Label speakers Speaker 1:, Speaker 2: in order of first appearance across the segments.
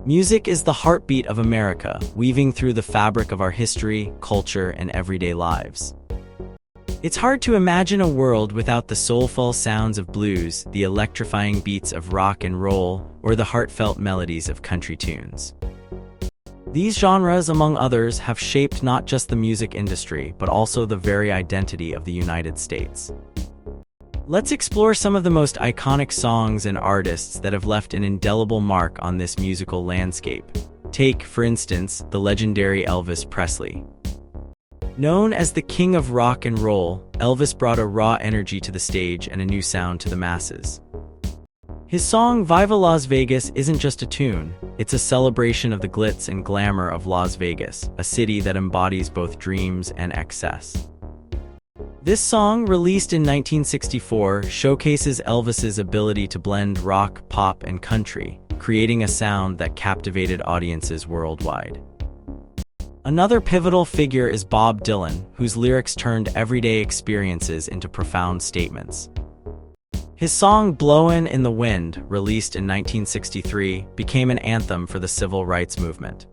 Speaker 1: Music is the heartbeat of America, weaving through the fabric of our history, culture, and everyday lives. It's hard to imagine a world without the soulful sounds of blues, the electrifying beats of rock and roll, or the heartfelt melodies of country tunes. These genres, among others, have shaped not just the music industry, but also the very identity of the United States. Let's explore some of the most iconic songs and artists that have left an indelible mark on this musical landscape. Take, for instance, the legendary Elvis Presley. Known as the king of rock and roll, Elvis brought a raw energy to the stage and a new sound to the masses. His song Viva Las Vegas isn't just a tune, it's a celebration of the glitz and glamour of Las Vegas, a city that embodies both dreams and excess. This song, released in 1964, showcases Elvis's ability to blend rock, pop, and country, creating a sound that captivated audiences worldwide. Another pivotal figure is Bob Dylan, whose lyrics turned everyday experiences into profound statements. His song Blowin' in the Wind, released in 1963, became an anthem for the civil rights movement.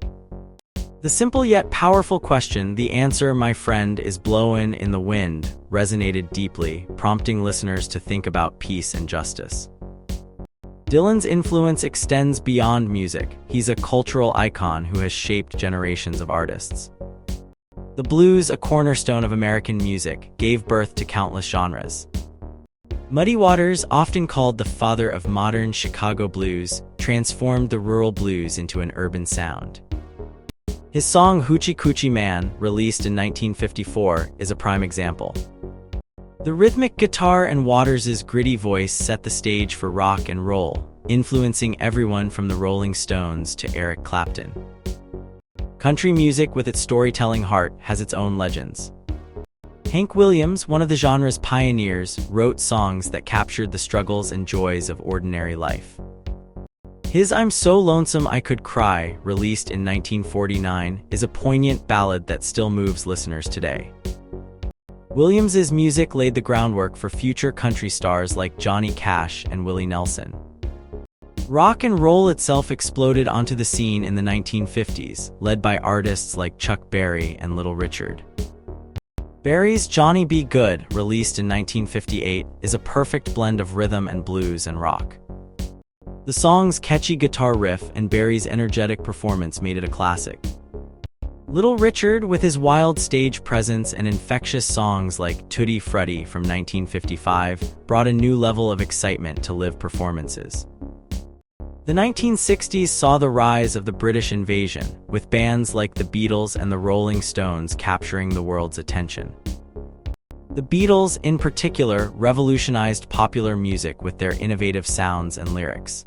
Speaker 1: The simple yet powerful question, "The answer, my friend, is blowin' in the wind," resonated deeply, prompting listeners to think about peace and justice. Dylan's influence extends beyond music. He's a cultural icon who has shaped generations of artists. The blues, a cornerstone of American music, gave birth to countless genres. Muddy Waters, often called the father of modern Chicago blues, transformed the rural blues into an urban sound. His song Hoochie Coochie Man, released in 1954, is a prime example. The rhythmic guitar and Waters' gritty voice set the stage for rock and roll, influencing everyone from the Rolling Stones to Eric Clapton. Country music, with its storytelling heart, has its own legends. Hank Williams, one of the genre's pioneers, wrote songs that captured the struggles and joys of ordinary life. His I'm So Lonesome I Could Cry, released in 1949, is a poignant ballad that still moves listeners today. Williams's music laid the groundwork for future country stars like Johnny Cash and Willie Nelson. Rock and roll itself exploded onto the scene in the 1950s, led by artists like Chuck Berry and Little Richard. Berry's Johnny B. Good, released in 1958, is a perfect blend of rhythm and blues and rock. The song's catchy guitar riff and Berry's energetic performance made it a classic. Little Richard, with his wild stage presence and infectious songs like Tutti Frutti from 1955, brought a new level of excitement to live performances. The 1960s saw the rise of the British invasion, with bands like the Beatles and the Rolling Stones capturing the world's attention. The Beatles, in particular, revolutionized popular music with their innovative sounds and lyrics.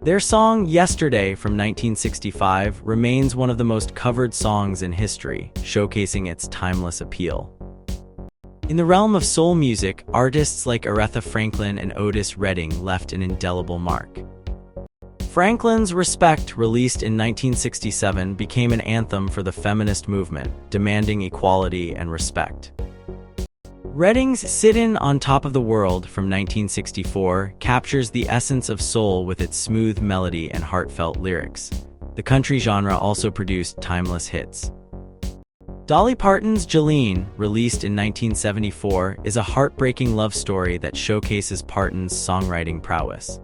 Speaker 1: Their song Yesterday from 1965 remains one of the most covered songs in history, showcasing its timeless appeal. In the realm of soul music, artists like Aretha Franklin and Otis Redding left an indelible mark. Franklin's Respect, released in 1967, became an anthem for the feminist movement, demanding equality and respect. Redding's Sittin' on Top of the World from 1964 captures the essence of soul with its smooth melody and heartfelt lyrics. The country genre also produced timeless hits. Dolly Parton's Jolene, released in 1974, is a heartbreaking love story that showcases Parton's songwriting prowess.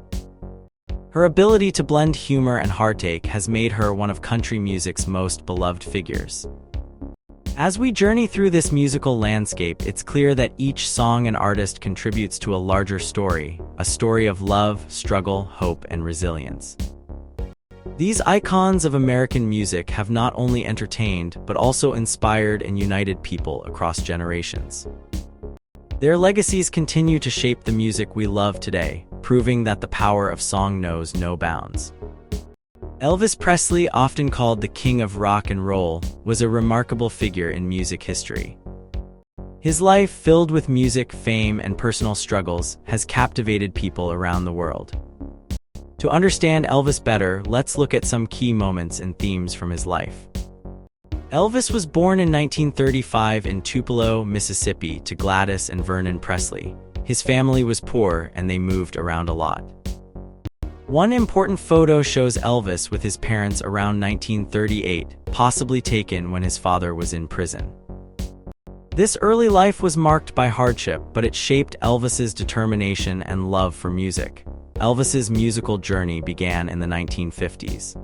Speaker 1: Her ability to blend humor and heartache has made her one of country music's most beloved figures. As we journey through this musical landscape, it's clear that each song and artist contributes to a larger story, a story of love, struggle, hope, and resilience. These icons of American music have not only entertained, but also inspired and united people across generations. Their legacies continue to shape the music we love today, proving that the power of song knows no bounds. Elvis Presley, often called the king of rock and roll, was a remarkable figure in music history. His life, filled with music, fame, and personal struggles, has captivated people around the world. To understand Elvis better, let's look at some key moments and themes from his life. Elvis was born in 1935 in Tupelo, Mississippi, to Gladys and Vernon Presley. His family was poor and they moved around a lot. One important photo shows Elvis with his parents around 1938, possibly taken when his father was in prison. This early life was marked by hardship, but it shaped Elvis's determination and love for music. Elvis's musical journey began in the 1950s.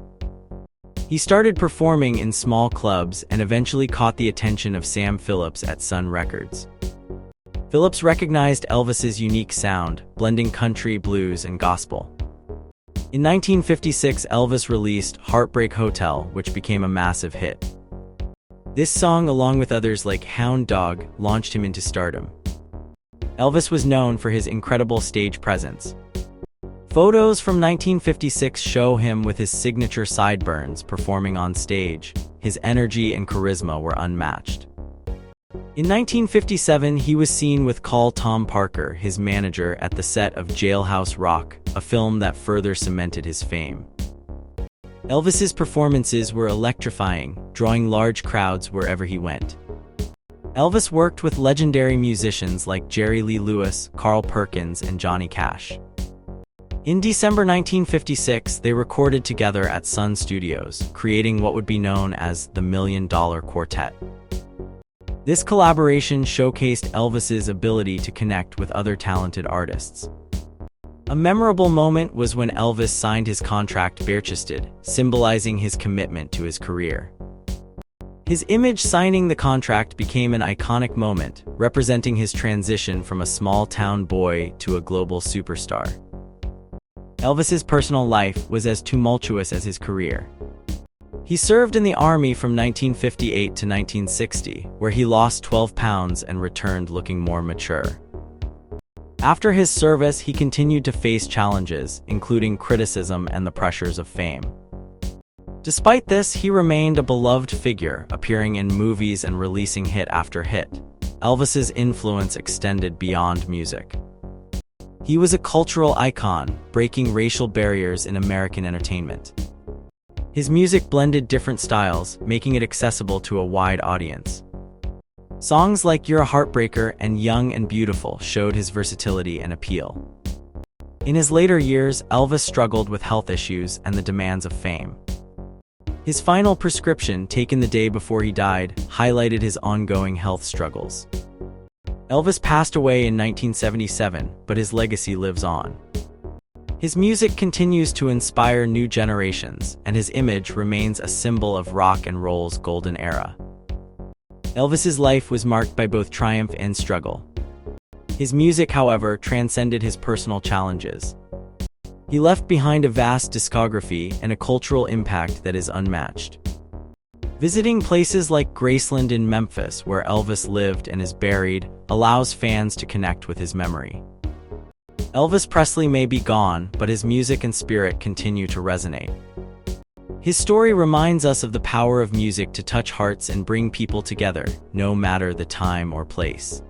Speaker 1: He started performing in small clubs and eventually caught the attention of Sam Phillips at Sun Records. Phillips recognized Elvis's unique sound, blending country, blues, and gospel. In 1956, Elvis released Heartbreak Hotel, which became a massive hit. This song, along with others like Hound Dog, launched him into stardom. Elvis was known for his incredible stage presence. Photos from 1956 show him with his signature sideburns performing on stage. His energy and charisma were unmatched. In 1957, he was seen with Tom Parker, his manager, at the set of Jailhouse Rock, a film that further cemented his fame. Elvis's performances were electrifying, drawing large crowds wherever he went. Elvis worked with legendary musicians like Jerry Lee Lewis, Carl Perkins, and Johnny Cash. In December 1956, they recorded together at Sun Studios, creating what would be known as the $1 Million Quartet. This collaboration showcased Elvis's ability to connect with other talented artists. A memorable moment was when Elvis signed his contract barechested, symbolizing his commitment to his career. His image signing the contract became an iconic moment, representing his transition from a small-town boy to a global superstar. Elvis's personal life was as tumultuous as his career. He served in the Army from 1958 to 1960, where he lost 12 pounds and returned looking more mature. After his service, he continued to face challenges, including criticism and the pressures of fame. Despite this, he remained a beloved figure, appearing in movies and releasing hit after hit. Elvis's influence extended beyond music. He was a cultural icon, breaking racial barriers in American entertainment. His music blended different styles, making it accessible to a wide audience. Songs like You're a Heartbreaker and Young and Beautiful showed his versatility and appeal. In his later years, Elvis struggled with health issues and the demands of fame. His final prescription, taken the day before he died, highlighted his ongoing health struggles. Elvis passed away in 1977, but his legacy lives on. His music continues to inspire new generations, and his image remains a symbol of rock and roll's golden era. Elvis's life was marked by both triumph and struggle. His music, however, transcended his personal challenges. He left behind a vast discography and a cultural impact that is unmatched. Visiting places like Graceland in Memphis, where Elvis lived and is buried, allows fans to connect with his memory. Elvis Presley may be gone, but his music and spirit continue to resonate. His story reminds us of the power of music to touch hearts and bring people together, no matter the time or place.